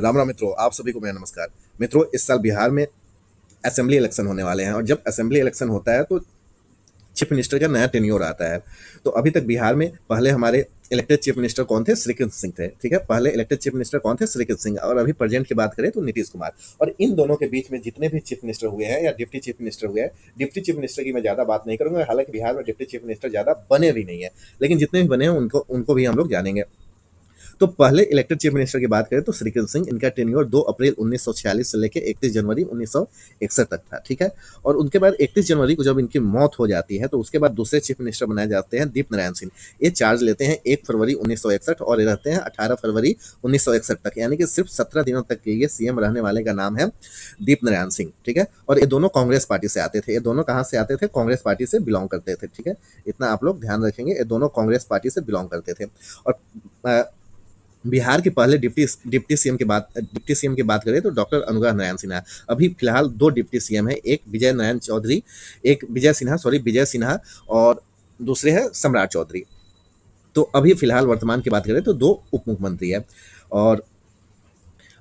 राम राम मित्रों, आप सभी को मेरा नमस्कार। मित्रों, इस साल बिहार में असेंबली इलेक्शन होने वाले हैं और जब असेंबली इलेक्शन होता है तो चीफ मिनिस्टर का नया टेन्योर आता है। तो अभी तक बिहार में पहले हमारे इलेक्टेड चीफ मिनिस्टर कौन थे? श्रीकृष्ण सिंह थे। ठीक है, पहले इलेक्टेड चीफ मिनिस्टर कौन थे? श्रीकृष्ण सिंह। और अभी प्रेजेंट की बात करें तो नीतीश कुमार। और इन दोनों के बीच में जितने भी चीफ मिनिस्टर हुए हैं या डिप्टी चीफ मिनिस्टर हुए हैं, डिप्टी चीफ मिनिस्टर की मैं ज्यादा बात नहीं करूंगा, हालांकि बिहार में डिप्टी चीफ मिनिस्टर ज्यादा बने भी नहीं है, लेकिन जितने भी बने हैं उनको उनको भी हम लोग जानेंगे। तो पहले इलेक्टेड चीफ मिनिस्टर की बात करें तो श्रीकृष्ण सिंह, इनका टेन्योर 2 अप्रैल 1946 से लेकर 31 जनवरी 1961 तक था। ठीक है, और उनके बाद 31 जनवरी को जब इनकी मौत हो जाती है तो उसके बाद दूसरे चीफ मिनिस्टर बनाए जाते हैं दीप नारायण सिंह। ये चार्ज लेते हैं 1 फरवरी 1961 और ये रहते हैं 18 फरवरी 1961 तक, यानी कि सिर्फ 17 दिनों तक के लिए सीएम रहने वाले का नाम है दीप नारायण सिंह। ठीक है, और ये दोनों कांग्रेस पार्टी से आते थे। ये दोनों कहाँ से आते थे? कांग्रेस पार्टी से बिलोंग करते थे। ठीक है, इतना आप लोग ध्यान रखेंगे, ये दोनों कांग्रेस पार्टी से बिलोंग करते थे। और बिहार के पहले डिप्टी सीएम की बात करें तो डॉक्टर अनुग्रह नारायण सिन्हा। अभी फिलहाल 2 डिप्टी सीएम है, एक विजय नारायण चौधरी, एक विजय सिन्हा, और दूसरे है सम्राट चौधरी। तो अभी फिलहाल वर्तमान की बात करें तो 2 उप मुख्यमंत्री है। और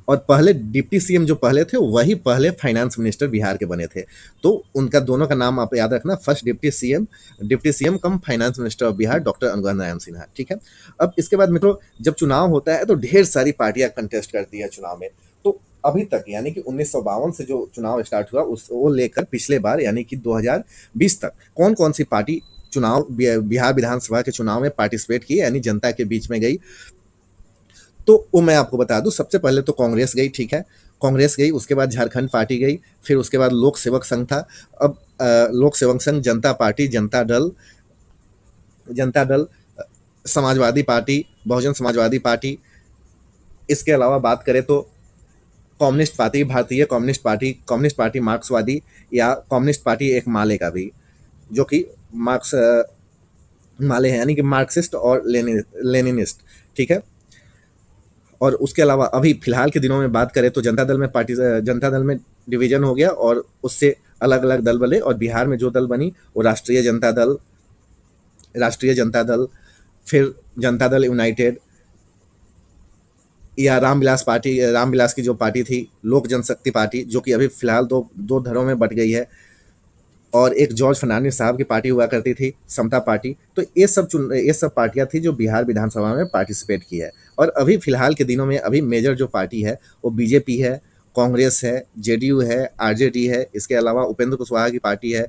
और पहले डिप्टी सीएम जो पहले थे वही पहले फाइनेंस मिनिस्टर बिहार के बने थे। तो उनका दोनों का नाम आप याद रखना, first deputy CM come finance minister of Bihar doctor Anugrah Narayan Sinha. ठीक है, अब इसके बाद मित्रों, जब चुनाव होता है तो ढेर सारी पार्टियां कंटेस्ट करती है चुनाव में। तो अभी तक यानी कि 1952 से जो चुनाव स्टार्ट हुआ उस वो लेकर पिछले बार यानी कि 2020 तक कौन कौन सी पार्टी चुनाव बिहार विधानसभा के चुनाव में पार्टिसिपेट की, यानी जनता के बीच में गई, तो वो मैं आपको बता दूं। सबसे पहले तो कांग्रेस गई। ठीक है, कांग्रेस गई, उसके बाद झारखंड पार्टी गई, फिर उसके बाद लोक सेवक संघ था। अब लोक सेवक संघ, जनता party, Janata Dal, Samajwadi party, Bahujan Samajwadi party. इसके अलावा बात करें तो कम्युनिस्ट पार्टी, भारतीय कम्युनिस्ट पार्टी मार्क्सवादी, या कम्युनिस्ट पार्टी एक माले का भी, जो कि मार्क्स माले हैं, यानी कि मार्क्सिस्ट और लेनिनिस्ट। ठीक है, और उसके अलावा अभी फिलहाल के दिनों में बात करें तो जनता दल में डिवीजन हो गया और उससे अलग अलग दल बने, और बिहार में जो दल बनी वो राष्ट्रीय जनता दल, फिर जनता दल यूनाइटेड, या रामविलास की जो पार्टी थी लोक जनशक्ति पार्टी, जो कि अभी फिलहाल दो दो धड़ों में बट गई है, और एक जॉर्ज फर्नांडिस साहब की पार्टी हुआ करती थी, समता पार्टी। तो ये सब पार्टियां थी जो बिहार विधानसभा में पार्टिसिपेट की है। और अभी फिलहाल के दिनों में अभी मेजर जो पार्टी है वो बीजेपी है, कांग्रेस है, जेडीयू है, आरजेडी है। इसके अलावा उपेंद्र कुशवाहा की पार्टी है,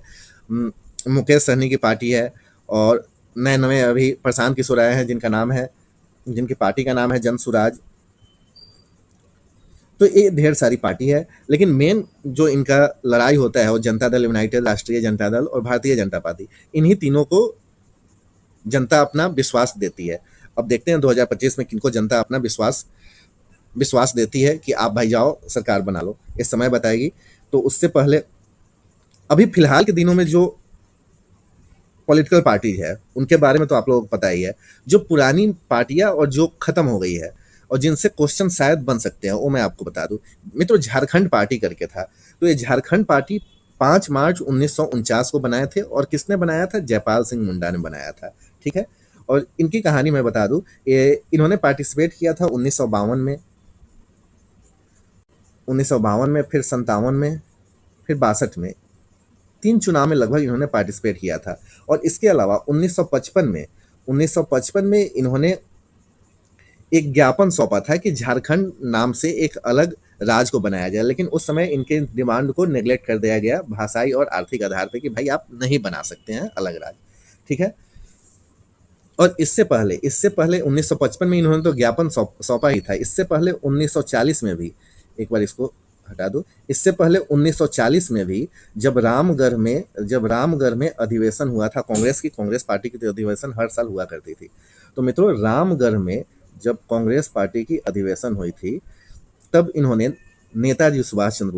मुकेश सहनी की पार्टी है, और नए नए अभी प्रशांत किशोर आए हैं जिनकी पार्टी का नाम है जन सुराज। तो ये ढेर सारी पार्टी है, लेकिन मेन जो इनका लड़ाई होता है वो जनता दल यूनाइटेड, राष्ट्रीय जनता दल और भारतीय जनता पार्टी, इन्हीं तीनों को जनता अपना विश्वास देती है। अब देखते हैं 2025 में किनको जनता अपना विश्वास विश्वास देती है कि आप भाई जाओ सरकार बना लो, ये समय बताएगी। तो उससे पहले अभी फिलहाल के दिनों में जो पॉलिटिकल पार्टी है उनके बारे में तो आप लोगों को पता ही है। जो पुरानी पार्टियां और जो खत्म हो गई है और जिनसे क्वेश्चन शायद बन सकते हैं, वो मैं आपको बता दूं। मित्रों, झारखंड पार्टी करके था। तो ये झारखंड पार्टी 5 मार्च 1949 को बनाए थे, और किसने बनाया था? जयपाल सिंह मुंडा ने बनाया था। ठीक है, और इनकी कहानी मैं बता दूं, ये इन्होंने पार्टिसिपेट किया था 1952 में, फिर 57 में, फिर 62 में। 3 चुनाव में लगभग इन्होंने पार्टिसिपेट किया था। और इसके अलावा 1955 में इन्होंने एक ज्ञापन सौंपा था कि झारखंड नाम से एक अलग राज्य को बनाया जाए, लेकिन उस समय इनके डिमांड को नेग्लेक्ट कर दिया गया भाषाई और आर्थिक आधार पे कि भाई आप नहीं बना सकते हैं अलग राज्य। ठीक है, और इससे पहले 1955 में इन्होंने तो ज्ञापन सौंपा ही था। इससे पहले 1940 में भी, एक बार इसको हटा दो, इससे पहले 1940 में भी जब रामगढ़ में अधिवेशन हुआ था कांग्रेस पार्टी की, तो अधिवेशन हर साल हुआ करती थी। तो मित्रों, रामगढ़ में जब कांग्रेस पार्टी की अधिवेशन हुई थी तब इन्होंने नेताजी सुभाष चंद्र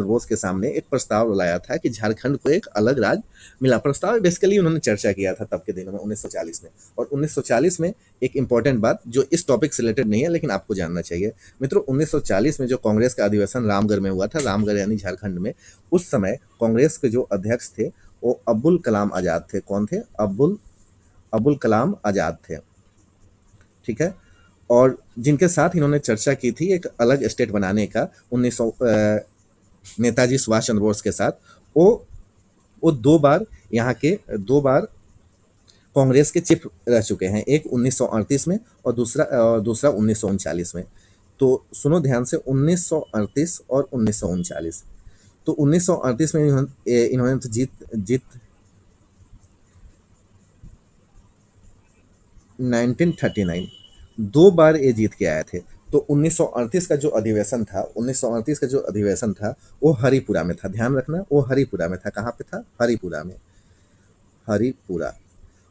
बोस के सामने एक प्रस्ताव लाया था कि झारखंड को एक अलग राज्य मिला। प्रस्ताव बेसिकली उन्होंने चर्चा किया था तब के दिनों में 1940 में। और 1940 में एक इंपॉर्टेंट बात जो इस टॉपिक से रिलेटेड नहीं है लेकिन आपको जानना चाहिए। मित्रों, 1940 में जो कांग्रेस का अधिवेशन रामगढ़ में हुआ था, रामगढ़ यानी झारखंड में, उस समय कांग्रेस के जो अध्यक्ष थे वो अब्दुल कलाम आजाद थे। कौन थे? अब्दुल कलाम आजाद थे। ठीक है, और जिनके साथ इन्होंने चर्चा की थी एक अलग स्टेट बनाने का 1900 नेताजी सुभाष चंद्र बोस के साथ, वो वो दो बार यहाँ के दो बार कांग्रेस के चीफ रह चुके हैं, एक 1938 में और दूसरा 1939 में। तो सुनो ध्यान से, 1938 और 1939। तो 1938 में इन्होंने तो जीत जीत 1939 दो बार ये जीत के आए थे। तो 1938 का जो अधिवेशन था, 1938 का जो अधिवेशन था वो हरिपुरा में था। ध्यान रखना, वो हरिपुरा में था। कहाँ पे था? हरिपुरा में। हरिपुरा।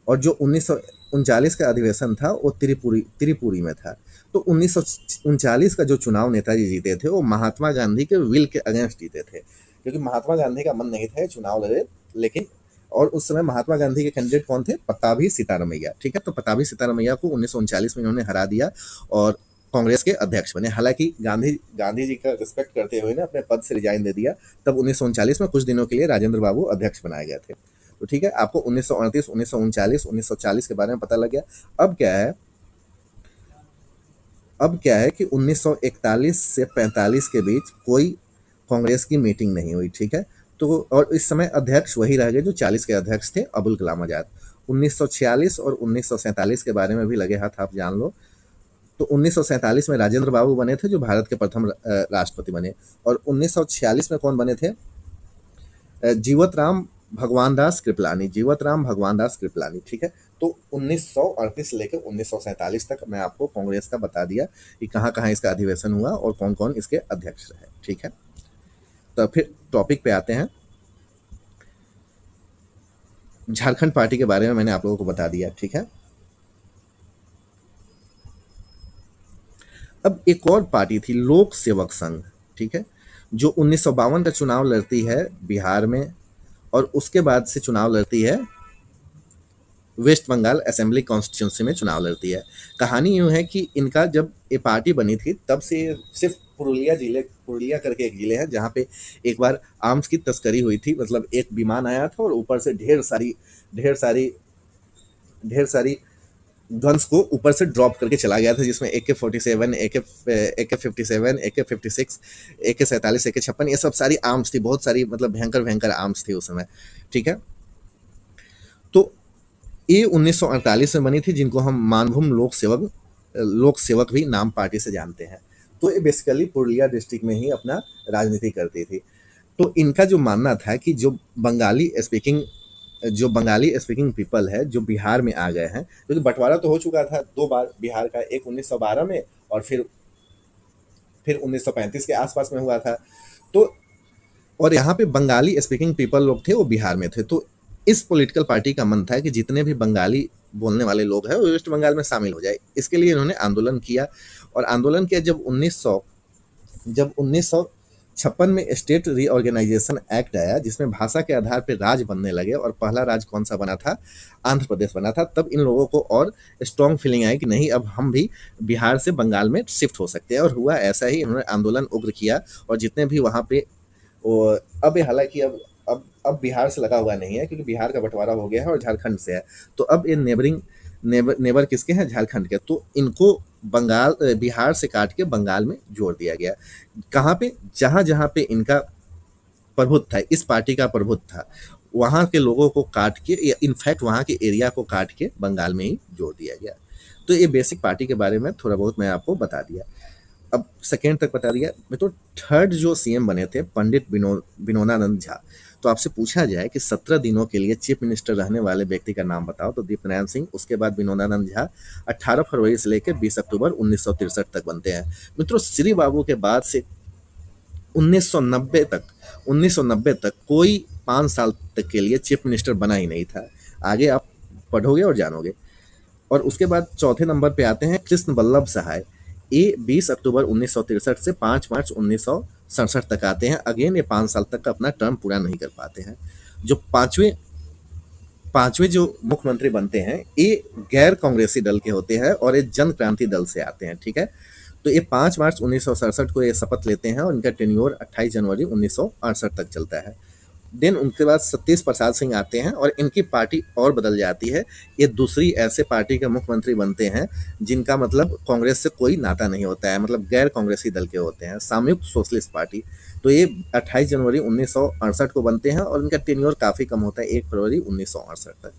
और जो 1939 का अधिवेशन था वो त्रिपुरी में था। तो 1939 का जो चुनाव नेताजी जीते थे वो महात्मा गांधी के विल के अगेंस्ट जीते थे, क्योंकि महात्मा गांधी का मन नहीं था ये चुनाव लड़े। लेकिन और उस समय महात्मा गांधी के कैंडिडेट कौन थे? पताभी सीतारमैया। ठीक है, तो पताभी सीतारमैया को 1939 में इन्होंने हरा दिया और कांग्रेस के अध्यक्ष बने। हालांकि गांधी जी का रिस्पेक्ट करते हुए ना अपने पद से रिजाइन दे दिया। तब 1939 में कुछ दिनों के लिए राजेंद्र बाबू अध्यक्ष बनाए गए थे। तो ठीक है, आपको 1938, 1939, 1940 के बारे में पता लग गया। अब क्या है कि 1941 से 45 के बीच कोई कांग्रेस की मीटिंग नहीं हुई। ठीक है, तो और इस समय अध्यक्ष वही रह गए जो 40 के अध्यक्ष थे, अबुल कलाम आजाद। 1946 और 1947 के बारे में भी लगे हाथ आप जान लो। तो 1947 में राजेंद्र बाबू बने थे जो भारत के प्रथम राष्ट्रपति बने। और 1946 में कौन बने थे? जीवत राम भगवान दास कृपलानी। ठीक है, तो 1938 से लेकर 1947 तक मैं आपको कांग्रेस का बता दिया कि कहाँ कहाँ इसका अधिवेशन हुआ और कौन कौन इसके अध्यक्ष रहे। ठीक है, तो फिर टॉपिक पे आते हैं। झारखंड पार्टी के बारे में मैंने आप लोगों को बता दिया। ठीक है, अब एक और पार्टी थी लोक सेवक संघ। ठीक है, जो 1952 का चुनाव लड़ती है बिहार में और उसके बाद से चुनाव लड़ती है वेस्ट बंगाल असेंबली कॉन्स्टिट्यूंसी में चुनाव लड़ती है। कहानी यूँ है कि इनका जब ये पार्टी बनी थी तब से सिर्फ पुरुलिया करके एक जिले है जहाँ पे एक बार आर्म्स की तस्करी हुई थी। मतलब एक विमान आया था और ऊपर से ढेर सारी गन्स को ऊपर से ड्रॉप करके चला गया था, जिसमें AK-47, AK-57, AK-56, AK-47, AK-56 ये सब सारी आर्म्स थी। बहुत सारी मतलब भयंकर आर्म्स थी उस समय। ठीक है, तो ये 1948 में बनी थी, जिनको हम मानभूम लोक सेवक भी नाम पार्टी से जानते हैं। तो ये बेसिकली पुरुलिया डिस्ट्रिक्ट में ही अपना राजनीति करती थी। तो इनका जो मानना था कि जो बंगाली स्पीकिंग पीपल है जो बिहार में आ गए हैं, क्योंकि बंटवारा तो हो चुका था दो बार बिहार का, एक 1912 में और फिर 1935 के आसपास में हुआ था। तो और यहाँ पे बंगाली स्पीकिंग पीपल लोग थे वो बिहार में थे। तो इस पॉलिटिकल पार्टी का मन था कि जितने भी बंगाली बोलने वाले लोग हैं वो वेस्ट बंगाल में शामिल हो जाए। इसके लिए इन्होंने आंदोलन किया और आंदोलन किया। जब 1956 में स्टेट रीऑर्गेनाइजेशन एक्ट आया जिसमें भाषा के आधार पर राज्य बनने लगे और पहला राज्य कौन सा बना था? आंध्र प्रदेश बना था। तब इन लोगों को और स्ट्रॉन्ग फीलिंग आई कि नहीं, अब हम भी बिहार से बंगाल में शिफ्ट हो सकते हैं। और हुआ ऐसा ही, इन्होंने आंदोलन उग्र किया और जितने भी वहाँ पे अब हालांकि अब बिहार से लगा हुआ नहीं है क्योंकि बिहार का बंटवारा हो गया है और झारखंड से है। तो अब ये नेबर किसके हैं? झारखंड के। तो इनको बिहार से काट के बंगाल में जोड़ दिया गया। कहाँ पे? जहाँ पे इनका प्रभुत्व था, इस पार्टी का प्रभुत्व था, वहाँ के लोगों को काट के, इनफैक्ट वहाँ के एरिया को काट के बंगाल में ही जोड़ दिया गया। तो ये बेसिक पार्टी के बारे में थोड़ा बहुत मैं आपको बता दिया। अब सेकेंड तक बता दिया। मैं तो थर्ड जो सीएम बने थे पंडित विनोदानंद झा। तो आपसे पूछा जाए कि 17 दिनों के लिए चीफ मिनिस्टर रहने वाले व्यक्ति का नाम बताओ, तो दीपनारायण सिंह, उसके बाद विनोदानंद झा 18 फरवरी से लेकर 20 अक्टूबर 1963 तक बनते हैं। मित्रों, श्री बाबू के बाद से 1990 तक कोई 5 साल तक के लिए चीफ मिनिस्टर बना ही नहीं था। आगे आप पढ़ोगे और जानोगे। और उसके बाद चौथे नंबर पे आते हैं कृष्ण वल्लभ सहाय। ये 20 अक्टूबर 1963 से 5 मार्च 1967 तक आते हैं। अगेन ये 5 साल तक अपना टर्म पूरा नहीं कर पाते हैं। जो पांचवें जो मुख्यमंत्री बनते हैं ये गैर कांग्रेसी दल के होते हैं और ये जन क्रांति दल से आते हैं। ठीक है, तो ये 5 मार्च 1967 को ये शपथ लेते हैं और इनका टेन्योर 28 जनवरी 1968 तक चलता है। देन उनके बाद सतीश प्रसाद सिंह आते हैं और इनकी पार्टी और बदल जाती है। ये दूसरी ऐसे पार्टी के मुख्यमंत्री बनते हैं जिनका मतलब कांग्रेस से कोई नाता नहीं होता है, मतलब गैर कांग्रेसी दल के होते हैं, संयुक्त सोशलिस्ट पार्टी। तो ये 28 जनवरी 1968 को बनते हैं और इनका टेन्योर काफ़ी कम होता है, 1 फरवरी 1968 तक।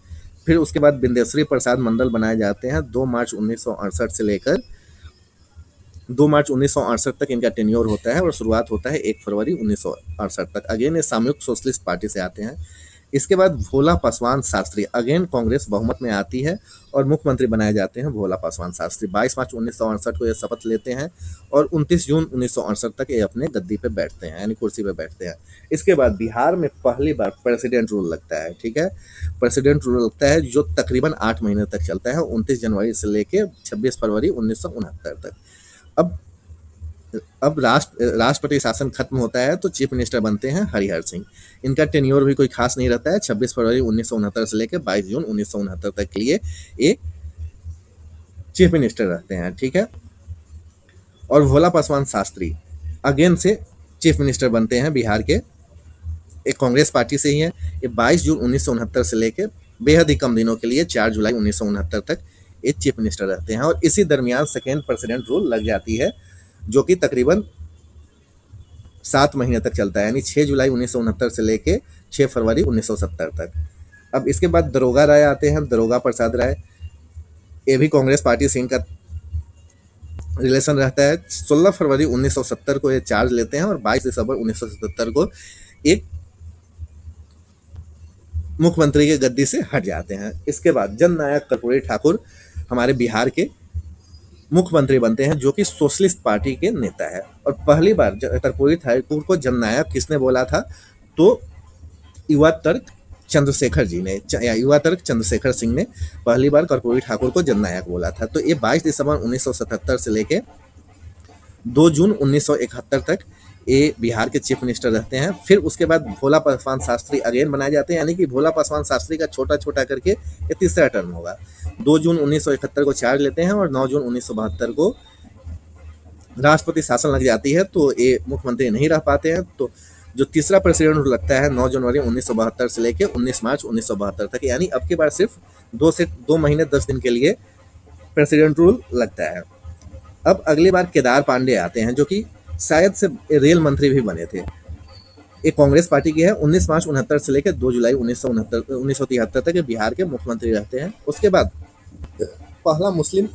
फिर उसके बाद बिंदेश्वरी प्रसाद मंडल बनाए जाते हैं 2 मार्च 1968 से लेकर 2 मार्च 1968 तक इनका टेन्योर होता है और शुरुआत होता है 1 फरवरी 1968 तक। अगेन ये सामूहिक सोशलिस्ट पार्टी से आते हैं। इसके बाद भोला पासवान शास्त्री, अगेन कांग्रेस बहुमत में आती है और मुख्यमंत्री बनाए जाते हैं भोला पासवान शास्त्री। 22 मार्च 1968 को ये शपथ लेते हैं और 29 जून 1968 तक ये अपने गद्दी पे बैठते हैं, यानी कुर्सी पे बैठते हैं। इसके बाद बिहार में पहली बार प्रेसिडेंट रूल लगता है, ठीक है। प्रेसिडेंट रूल लगता है जो तकरीबन 8 महीने तक चलता है, 29 जनवरी से लेके 26 फरवरी 1969 तक। अब राष्ट्रपति शासन खत्म होता है तो चीफ मिनिस्टर बनते हैं हरिहर सिंह। इनका टेन्योर भी कोई खास नहीं रहता है, 26 फरवरी 1969 से लेकर 22 जून 1969 तक के लिए ये चीफ मिनिस्टर रहते हैं, ठीक है। और भोला पासवान शास्त्री अगेन से चीफ मिनिस्टर बनते हैं बिहार के, एक कांग्रेस पार्टी से ही है। ये 22 जून 1969 से लेकर बेहद ही कम दिनों के लिए 4 जुलाई 1969 तक ये चीफ मिनिस्टर रहते हैं। और इसी दरमियान सेकेंड प्रेसिडेंट रूल लग जाती है जो कि तकरीबन 7 महीने तक चलता है, यानी 6 जुलाई 1969 से लेके 6 फरवरी 1970 तक। अब इसके बाद दरोगा राय आते हैं, दरोगा प्रसाद राय। ये भी कांग्रेस पार्टी से इनका रिलेशन रहता है। 16 फरवरी 1970 को ये चार्ज लेते हैं और 22 दिसंबर 1977 को एक मुख्यमंत्री के गद्दी से हट जाते हैं। इसके बाद जननायक कर्पूरी ठाकुर हमारे बिहार के मुख्यमंत्री बनते हैं जो कि सोशलिस्ट पार्टी के नेता है। और पहली बार कर्पूरी ठाकुर को जननायक किसने बोला था, तो युवा तर्क चंद्रशेखर जी ने, या युवा तर्क चंद्रशेखर सिंह ने पहली बार कर्पूरी ठाकुर को जननायक बोला था। तो ये 22 दिसंबर 1977 से लेके 2 जून 1971 तक ये बिहार के चीफ मिनिस्टर रहते हैं। फिर उसके बाद भोला पासवान शास्त्री अगेन बनाए जाते हैं, यानी कि भोला पासवान शास्त्री का छोटा छोटा करके ये तीसरा टर्म होगा। 2 जून 1971 को चार्ज लेते हैं और 9 जून 1972 को राष्ट्रपति शासन लग जाती है, तो ये मुख्यमंत्री नहीं रह पाते हैं। तो जो तीसरा प्रेसिडेंट लगता है 9 जनवरी 1972 से लेकर 19 मार्च 1972 तक, यानी अब की बार सिर्फ 2 महीने 10 दिन के लिए प्रेसिडेंट रूल लगता है। अब अगली बार केदार पांडे आते हैं जो कि शायद से रेल मंत्री भी बने थे, एक कांग्रेस पार्टी की है। 19 मार्च 69 से लेकर 2 जुलाई 1973 तक बिहार के मुख्यमंत्री रहते हैं। उसके बाद पहला मुस्लिम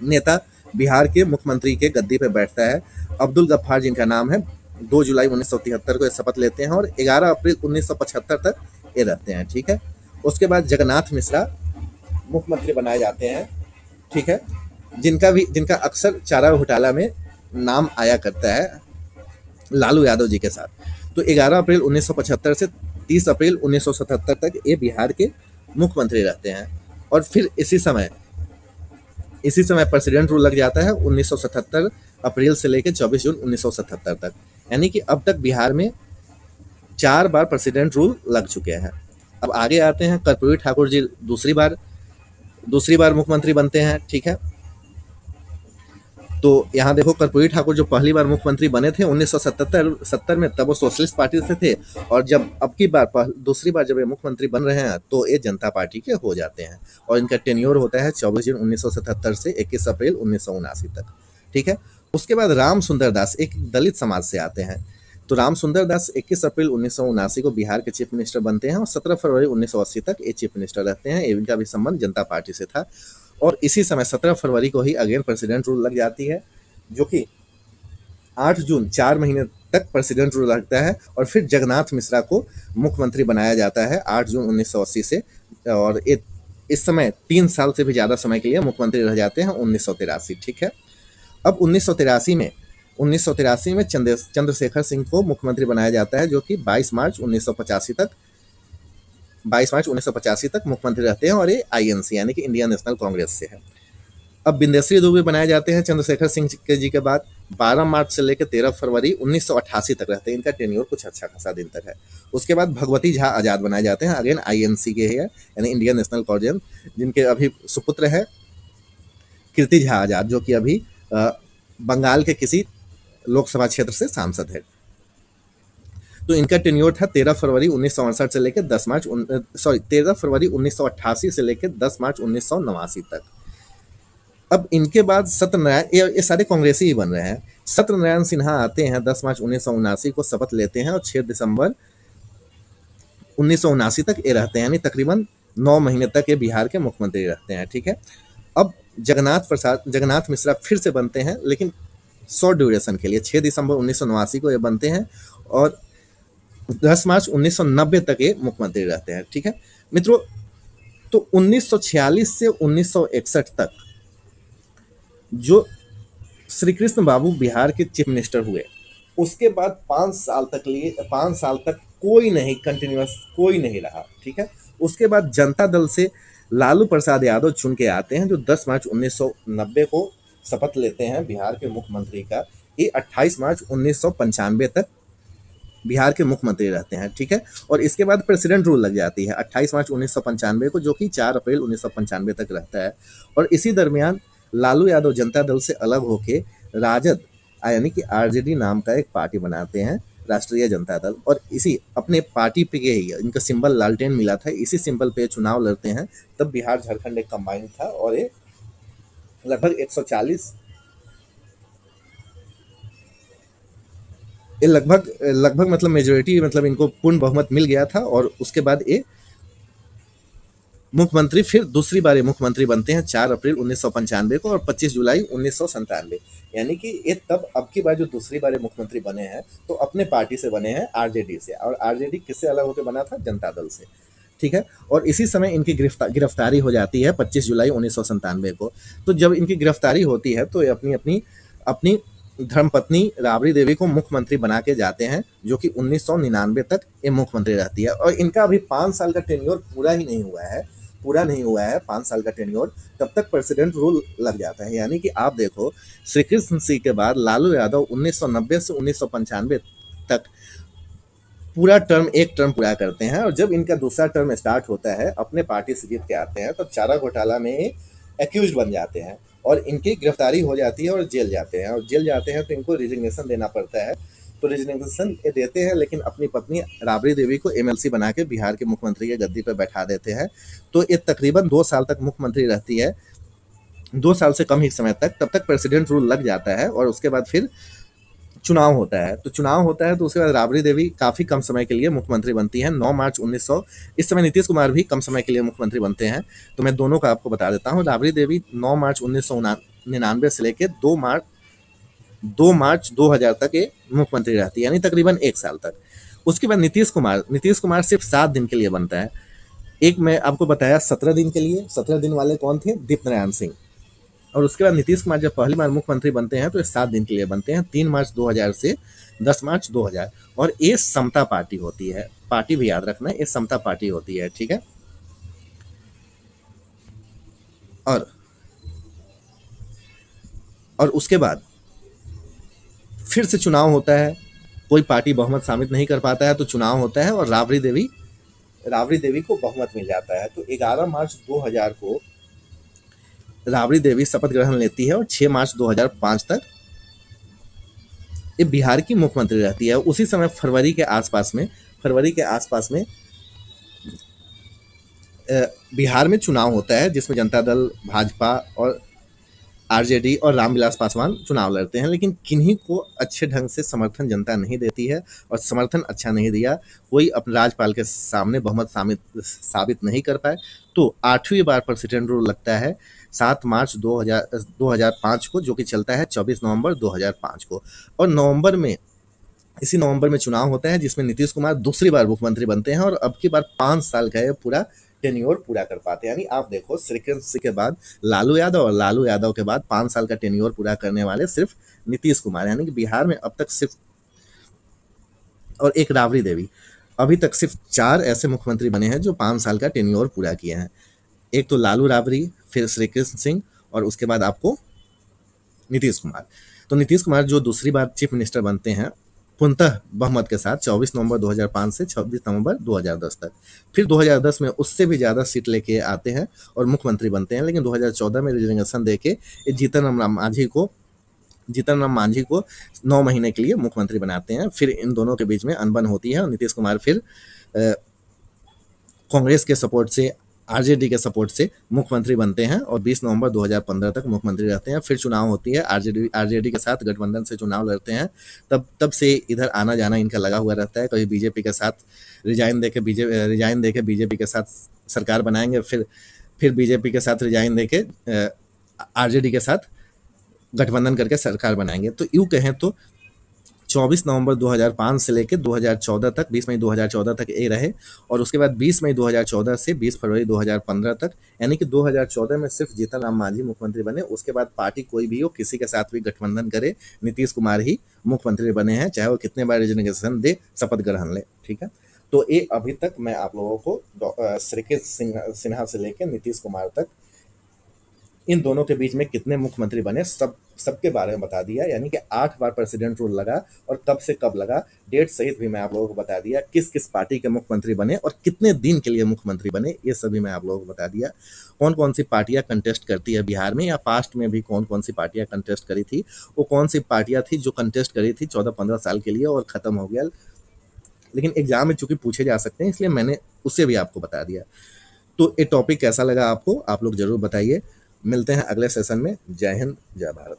नेता बिहार के मुख्यमंत्री के गद्दी पे बैठता है, अब्दुल गफ्फार जिनका नाम है। 2 जुलाई 1973 को ये शपथ लेते हैं और 11 अप्रैल 1975 तक ये रहते हैं, ठीक है। उसके बाद जगन्नाथ मिश्रा मुख्यमंत्री बनाए जाते हैं, ठीक है, जिनका अक्सर चारा घोटाला में नाम आया करता है लालू यादव जी के साथ। तो 11 अप्रैल 1975 से 30 अप्रैल 1977 तक ये बिहार के मुख्यमंत्री रहते हैं। और फिर इसी समय प्रेसिडेंट रूल लग जाता है 1977 अप्रैल से लेकर 24 जून 1977 तक, यानी कि अब तक बिहार में 4 बार प्रेसिडेंट रूल लग चुके हैं। अब आगे आते हैं, कर्पूरी ठाकुर जी दूसरी बार मुख्यमंत्री बनते हैं, ठीक है। तो यहाँ देखो, कर्पूरी ठाकुर जो पहली बार मुख्यमंत्री बने थे 1977 में, तब वो सोशलिस्ट पार्टी से थे। और जब अब की बार दूसरी बार जब ये मुख्यमंत्री बन रहे हैं तो ये जनता पार्टी के हो जाते हैं। और इनका टेन्योर होता है 24 जून 1977 से 21 अप्रैल 1979 तक, ठीक है। उसके बाद राम सुंदर दास एक दलित समाज से आते हैं। तो राम सुंदर दास 21 अप्रैल 1979 को बिहार के चीफ मिनिस्टर बनते हैं और 17 फरवरी 1980 तक ये चीफ मिनिस्टर रहते हैं। इनका भी संबंध जनता पार्टी से था। और इसी समय 17 फरवरी को ही अगेन प्रेसिडेंट रूल लग जाती है, जो कि 8 जून 4 महीने तक प्रेसिडेंट रूल लगता है। और फिर जगन्नाथ मिश्रा को मुख्यमंत्री बनाया जाता है 8 जून 1980 से। और इस समय 3 साल से भी ज़्यादा समय के लिए मुख्यमंत्री रह जाते हैं 1983, ठीक है। अब 1983 में चंद्रशेखर सिंह को मुख्यमंत्री बनाया जाता है, जो कि 22 मार्च 1985 तक मुख्यमंत्री रहते हैं। और ये आईएनसी यानी कि इंडियन नेशनल कांग्रेस से है। अब बिंदेश्वरी दुबे बनाए जाते हैं चंद्रशेखर सिंह जी के बाद 12 मार्च से लेकर 13 फरवरी 1988 तक रहते हैं। इनका टेन्योर कुछ अच्छा खासा दिन तक है। उसके बाद भगवती झा आज़ाद बनाए जाते हैं, अगेन आईएनसी के है, यानी इंडियन नेशनल कांग्रेस, जिनके अभी सुपुत्र है कीर्ति झा आज़ाद, जो कि अभी बंगाल के किसी लोकसभा क्षेत्र से सांसद है। तो इनका टेन्योर था 13 फरवरी 1968 से लेकर 13 फरवरी 1988 से लेकर 10 मार्च 1989 तक। अब इनके बाद सत्यनारायण, ये सारे कांग्रेसी ही बन रहे हैं। सत्यनारायण सिन्हा आते हैं 10 मार्च 1979 को, शपथ लेते हैं और 6 दिसंबर 1979 तक ये रहते हैं, यानी तकरीबन 9 महीने तक ये बिहार के मुख्यमंत्री रहते हैं। ठीक है, अब जगन्नाथ मिश्रा फिर से बनते हैं, लेकिन शॉर्ट ड्यूरेशन के लिए। 6 दिसंबर 1989 को ये बनते हैं और 10 मार्च 1990 तक ये मुख्यमंत्री रहते हैं। ठीक है मित्रों, तो 1946 से 1961 तक जो श्री कृष्ण बाबू बिहार के चीफ मिनिस्टर हुए, उसके बाद 5 साल तक कोई नहीं, कंटिन्यूअस कोई नहीं रहा। ठीक है, उसके बाद जनता दल से लालू प्रसाद यादव चुन के आते हैं, जो 10 मार्च 1990 को शपथ लेते हैं बिहार के मुख्यमंत्री का। ये 28 मार्च 1995 तक बिहार के मुख्यमंत्री रहते हैं। ठीक है, और इसके बाद प्रेसिडेंट रूल लग जाती है 28 मार्च 1995 को, जो कि 4 अप्रैल 1995 तक रहता है। और इसी दरमियान लालू यादव जनता दल से अलग होके राजद यानी कि आरजेडी नाम का एक पार्टी बनाते हैं, राष्ट्रीय जनता दल, और इसी अपने पार्टी पे ही इनका सिंबल लालटेन मिला था, इसी सिंबल पे चुनाव लड़ते हैं। तब बिहार झारखंड एक कंबाइन था और ये लगभग 140 ये लगभग मतलब मेजोरिटी, मतलब इनको पूर्ण बहुमत मिल गया था। और उसके बाद ये मुख्यमंत्री फिर दूसरी बार मुख्यमंत्री बनते हैं 4 अप्रैल 1995 को और 25 जुलाई 1997, यानी कि ये तब अब की बार जो दूसरी बार मुख्यमंत्री बने हैं तो अपने पार्टी से बने हैं, आरजेडी से। और आरजेडी किससे अलग होकर बना था? जनता दल से। ठीक है, और इसी समय इनकी गिरफ्तारी हो जाती है 25 जुलाई 1997 को। तो जब इनकी गिरफ्तारी होती है तो ये अपनी धर्मपत्नी राबड़ी देवी को मुख्यमंत्री बना के जाते हैं, जो कि 1999 तक ये मुख्यमंत्री रहती है। और इनका अभी 5 साल का टेन्योर पूरा नहीं हुआ है 5 साल का टेन्योर, तब तक प्रेसिडेंट रूल लग जाता है। यानी कि आप देखो, श्री कृष्ण सिंह के बाद लालू यादव 1990 से 1995 तक एक टर्म पूरा करते हैं। और जब इनका दूसरा टर्म स्टार्ट होता है, अपने पार्टी से जीत के आते हैं, तो चारा घोटाला में एक्यूज बन जाते हैं और इनकी गिरफ्तारी हो जाती है और जेल जाते हैं। और जेल जाते हैं तो इनको रिजिग्नेशन देना पड़ता है। तो रिजिग्नेशन ये देते हैं, लेकिन अपनी पत्नी राबड़ी देवी को एमएलसी बना के बिहार के मुख्यमंत्री के गद्दी पर बैठा देते हैं। तो ये तकरीबन 2 साल तक मुख्यमंत्री रहती है, 2 साल से कम ही समय तक। तब तक प्रेसिडेंट रूल लग जाता है और उसके बाद फिर चुनाव होता है। तो उसके बाद राबड़ी देवी काफ़ी कम समय के लिए मुख्यमंत्री बनती हैं, 9 मार्च 1900। इस समय नीतीश कुमार भी कम समय के लिए मुख्यमंत्री बनते हैं, तो मैं दोनों का आपको बता देता हूँ। राबड़ी देवी 9 मार्च 1999 से लेकर 2 मार्च 2000 तक ये मुख्यमंत्री रहती है, यानी तकरीबन 1 साल तक। उसके बाद नीतीश कुमार सिर्फ 7 दिन के लिए बनता है। एक मैं आपको बताया 17 दिन के लिए, 17 दिन वाले कौन थे? दीप्त नारायण सिंह। और उसके बाद नीतीश कुमार जब पहली बार मुख्यमंत्री बनते हैं तो ये 7 दिन के लिए बनते हैं, 3 मार्च 2000 से 10 मार्च 2000। और ये समता पार्टी होती है, पार्टी भी याद रखना, ये समता पार्टी होती है। ठीक है, और उसके बाद फिर से चुनाव होता है। कोई पार्टी बहुमत साबित नहीं कर पाता है तो चुनाव होता है और राबड़ी देवी को बहुमत मिल जाता है। तो 11 मार्च 2000 को राबड़ी देवी शपथ ग्रहण लेती है और 6 मार्च 2005 तक ये बिहार की मुख्यमंत्री रहती है। उसी समय फरवरी के आसपास में बिहार में चुनाव होता है, जिसमें जनता दल, भाजपा और आरजेडी और रामविलास पासवान चुनाव लड़ते हैं। लेकिन किन्हीं को अच्छे ढंग से समर्थन जनता नहीं देती है, और समर्थन अच्छा नहीं दिया, कोई अपने राज्यपाल के सामने बहुमत साबित नहीं कर पाए। तो 8वीं बार प्रेसिडेंट रूल लगता है 7 मार्च 2005 को, जो कि चलता है 24 नवंबर 2005 को। और इसी नवंबर में चुनाव होता है, जिसमें नीतीश कुमार दूसरी बार मुख्यमंत्री बनते हैं और अब की बार 5 साल का ये पूरा टेन्योर पूरा कर पाते हैं। यानी आप देखो, श्री कृष्ण सिंह के बाद लालू यादव और लालू यादव के बाद 5 साल का टेन्योर पूरा करने वाले सिर्फ नीतीश कुमार, यानी कि बिहार में अब तक सिर्फ, और एक राबड़ी देवी, अभी तक सिर्फ 4 ऐसे मुख्यमंत्री बने हैं जो 5 साल का टेन्योर पूरा किए हैं। एक तो लालू राबड़ी, फिर श्री कृष्ण सिंह, और उसके बाद आपको नीतीश कुमार। तो नीतीश कुमार जो दूसरी बार चीफ मिनिस्टर बनते हैं पूर्णतः बहुमत के साथ 24 नवंबर 2005 से 26 नवंबर 2010 तक। फिर 2010 में उससे भी ज़्यादा सीट लेके आते हैं और मुख्यमंत्री बनते हैं, लेकिन 2014 में रिजिग्नेशन देके जीतन राम मांझी को जीतन राम मांझी को 9 महीने के लिए मुख्यमंत्री बनाते हैं। फिर इन दोनों के बीच में अनबन होती है और नीतीश कुमार फिर कांग्रेस के सपोर्ट से, आरजेडी के सपोर्ट से मुख्यमंत्री बनते हैं और 20 नवंबर 2015 तक मुख्यमंत्री रहते हैं। फिर चुनाव होती है, आरजेडी के साथ गठबंधन से चुनाव लड़ते हैं। तब से इधर आना जाना इनका लगा हुआ रहता है। कभी बीजेपी के साथ रिजाइन देके बीजेपी के साथ सरकार बनाएंगे, फिर बीजेपी के साथ रिजाइन देके आरजेडी के साथ गठबंधन करके सरकार बनाएंगे। तो यूँ कहें तो 24 नवंबर 2005 से लेकर 2014 तक, 20 मई 2014 तक ये रहे, और उसके बाद 20 मई 2014 से 20 फरवरी 2015 तक, यानी कि 2014 में सिर्फ जीतन राम मांझी मुख्यमंत्री बने। उसके बाद पार्टी कोई भी हो, किसी के साथ भी गठबंधन करे, नीतीश कुमार ही मुख्यमंत्री बने हैं, चाहे वो कितने बार रिजिग्नेशन दे, शपथ ग्रहण ले। ठीक है, तो ये अभी तक मैं आप लोगों को श्रीकेश सिन्हा से लेकर नीतीश कुमार तक इन दोनों के बीच में कितने मुख्यमंत्री बने सबके बारे में बता दिया। यानी कि 8 बार प्रेसिडेंट रूल लगा, और कब से कब लगा, डेट सहित भी मैं आप लोगों को बता दिया। किस किस पार्टी के मुख्यमंत्री बने और कितने दिन के लिए मुख्यमंत्री बने, ये सभी मैं आप लोगों को बता दिया। कौन कौन सी पार्टियां कंटेस्ट करती है बिहार में, या पास्ट में भी कौन कौन सी पार्टियां कंटेस्ट करी थी, वो कौन सी पार्टियां थी जो कंटेस्ट करी थी 14-15 साल के लिए और खत्म हो गया, लेकिन एग्जाम में चूंकि पूछे जा सकते हैं इसलिए मैंने उससे भी आपको बता दिया। तो ये टॉपिक कैसा लगा आपको, आप लोग जरूर बताइए। मिलते हैं अगले सेशन में। जय हिंद, जय भारत।